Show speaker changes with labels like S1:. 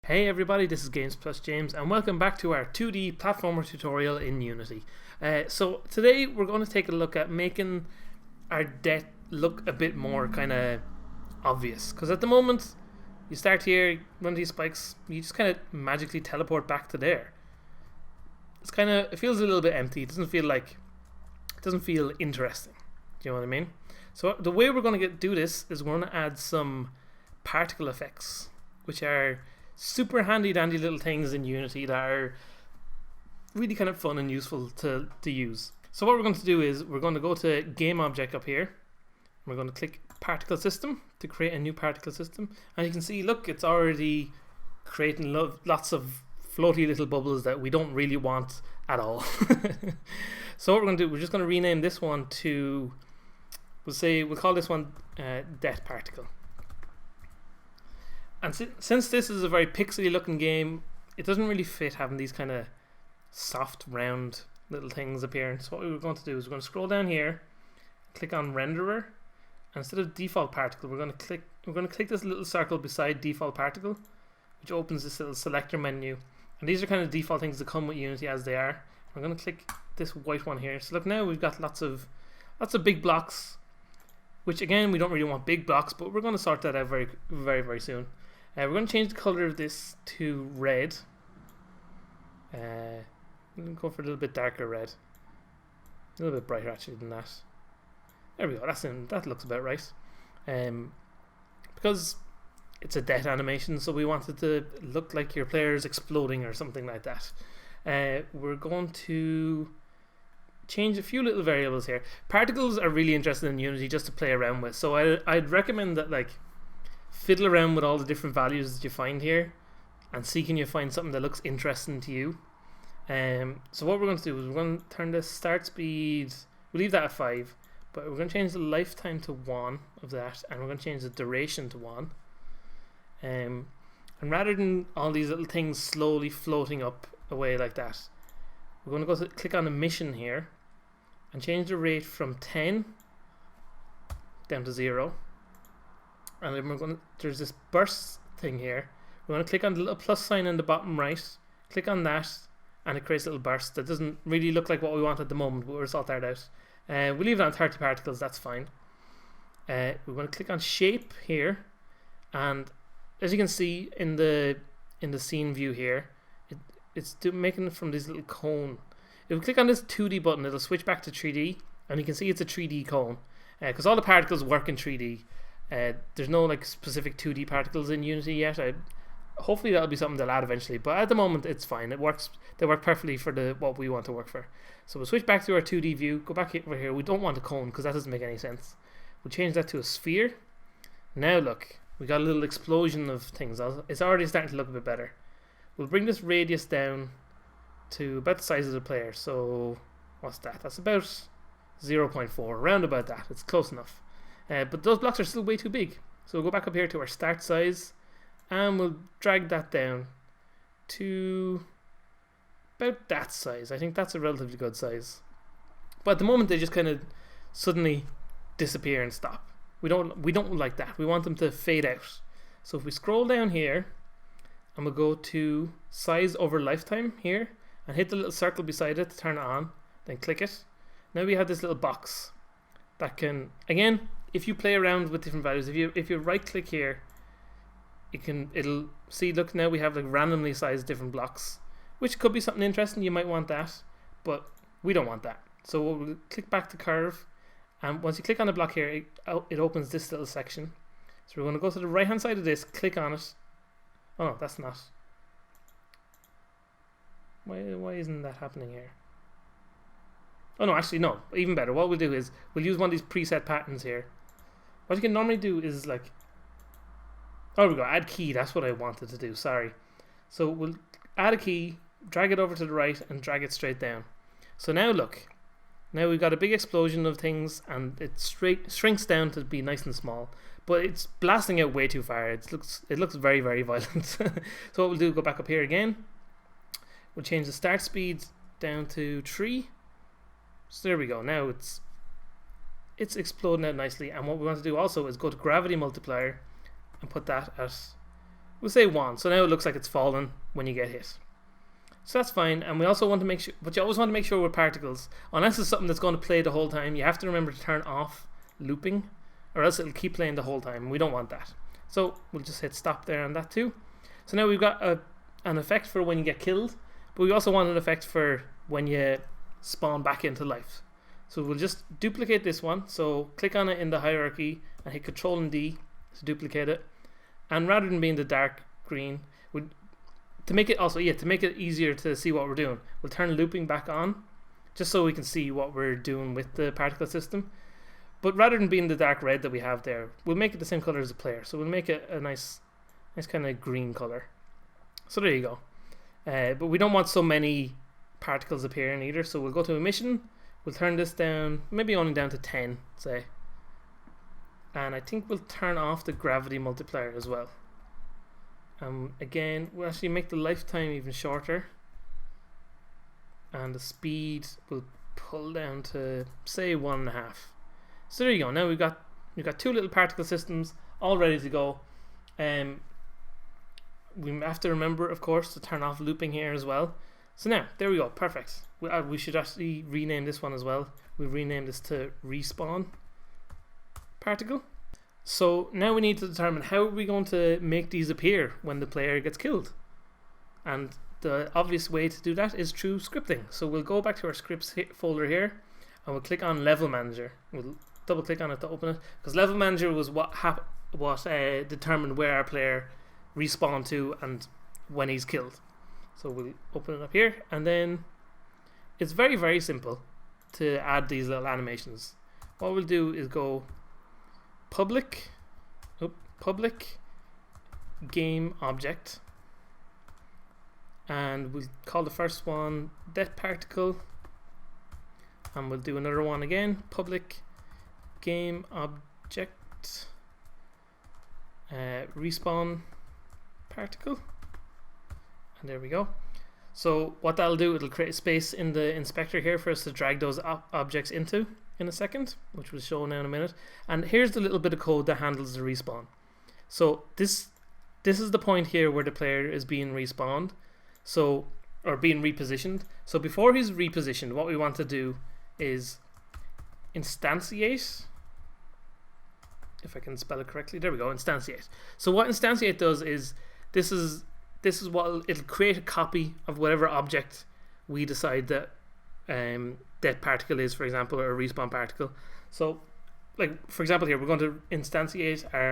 S1: Hey everybody, this is Games Plus James and welcome back to our 2D platformer tutorial in Unity. So today we're going to take a look at making our death look a bit more kind of obvious, because at the moment you start here, run these spikes, you just kind of magically teleport back to there. It feels a little bit empty. It doesn't feel interesting. Do you know what I mean? So the way we're going to do this is we're going to add some particle effects, which are super handy dandy little things in Unity that are really kind of fun and useful to use. So what we're going to do is we're going to go to game object up here. We're going to click particle system to create a new particle system, and you can see, look, it's already creating lots of floaty little bubbles that we don't really want at all. So what we're going to do, we're just going to rename this one to, we'll call this one death particle. And since this is a very pixely looking game, it doesn't really fit having these kind of soft round little things appearing. So what we're going to do is we're going to scroll down here, click on renderer, and instead of default particle, we're going to click this little circle beside default particle, which opens this little selector menu. And these are kind of default things that come with Unity as they are. I'm going to click this white one here. So look, now we've got lots of big blocks, which again, we don't really want big blocks, but we're going to sort that out very, very, very soon. We're going to change the color of this to red. I'm going to go for a little bit darker red. A little bit brighter actually than that. There we go, that looks about right. Because it's a death animation, so we want it to look like your player is exploding or something like that. We're going to change a few little variables here. Particles are really interesting in Unity just to play around with, so I'd recommend that, like, fiddle around with all the different values that you find here and see can you find something that looks interesting to you. So what we're going to do is we're going to turn the start speed, we'll leave that at 5, but we're going to change the lifetime to 1 of that, and we're going to change the duration to 1. And rather than all these little things slowly floating up away like that, we're going to click on the mission here and change the rate from 10 down to 0. And then there's this burst thing here. We're going to click on the little plus sign in the bottom right, click on that, and it creates a little burst that doesn't really look like what we want at the moment, but we'll sort that out. We'll leave it on 30 particles, that's fine. We're going to click on shape here, and as you can see in the scene view here, it's making it from this little cone. If we click on this 2D button, it'll switch back to 3D, and you can see it's a 3D cone, because all the particles work in 3D. There's no like specific 2D particles in Unity yet. Hopefully that'll be something they'll add eventually, but at the moment it's fine. It works. They work perfectly for what we want to work for. So we'll switch back to our 2D view. Go back over here. We don't want a cone because that doesn't make any sense. We'll change that to a sphere. Now look, we got a little explosion of things. It's already starting to look a bit better. We'll bring this radius down to about the size of the player. So what's that? That's about 0.4, around about that. It's close enough. But those blocks are still way too big. So we'll go back up here to our start size, and we'll drag that down to about that size. I think that's a relatively good size. But at the moment they just kind of suddenly disappear and stop. We don't like that. We want them to fade out. So if we scroll down here, and we'll go to size over lifetime here, and hit the little circle beside it to turn it on, then click it. Now we have this little box that can, again, if you play around with different values, if you right click here, it'll see, look, now we have like randomly sized different blocks, which could be something interesting. You might want that, but we don't want that. So we'll click back to curve, and once you click on the block here, it opens this little section. So we're going to go to the right hand side of this, click on it. Oh no, that's not. Why isn't that happening here? Oh no, actually no, even better. What we'll do is we'll use one of these preset patterns here. What you can normally do is like, oh, there we go, add key. That's what I wanted to do, sorry. So we'll add a key, drag it over to the right, and drag it straight down. So now look, now we've got a big explosion of things, and it shrinks down to be nice and small, but it's blasting out way too far. It looks very, very violent. So what we'll do, go back up here again. We'll change the start speed down to 3. So there we go. Now it's exploding out nicely, and what we want to do also is go to gravity multiplier and put that at we'll say 1. So now it looks like it's fallen when you get hit. So that's fine. And we also want to make sure, but you always want to make sure with particles, unless it's something that's going to play the whole time, you have to remember to turn off looping, or else it'll keep playing the whole time. We don't want that. So we'll just hit stop there on that too. So now we've got an effect for when you get killed, but we also want an effect for when you spawn back into life. So we'll just duplicate this one. So click on it in the hierarchy and hit Control and D to duplicate it. And rather than being the dark green, to make it easier to see what we're doing, we'll turn looping back on, just so we can see what we're doing with the particle system. But rather than being the dark red that we have there, we'll make it the same color as the player. So we'll make it a nice kind of green color. So there you go. But we don't want so many particles appearing either. So we'll go to emission. We'll turn this down, maybe only down to 10, say. And I think we'll turn off the gravity multiplier as well. Again, we'll actually make the lifetime even shorter. And the speed will pull down to, say, 1.5. So there you go. Now we've got 2 little particle systems all ready to go. We have to remember, of course, to turn off looping here as well. So now, there we go. Perfect. We should actually rename this one as well. We'll rename this to respawn particle. So now we need to determine how are we going to make these appear when the player gets killed. And the obvious way to do that is through scripting. So we'll go back to our scripts folder here, and we'll click on Level Manager. We'll double click on it to open it, because Level Manager was what determined where our player respawned to and when he's killed. So we'll open it up here, and then it's very, very simple to add these little animations. What we'll do is go public game object, and we'll call the first one death particle, and we'll do another one again, public game object respawn particle, and there we go. So what that'll do, it'll create a space in the inspector here for us to drag those objects into in a second, which we'll show now in a minute. And here's the little bit of code that handles the respawn. So this is the point here where the player is being respawned, or being repositioned. So before he's repositioned, what we want to do is instantiate, if I can spell it correctly, there we go, instantiate. So what instantiate does is, this is what it'll create a copy of whatever object we decide that death particle is, for example, or a respawn particle. So, like for example here, we're going to instantiate our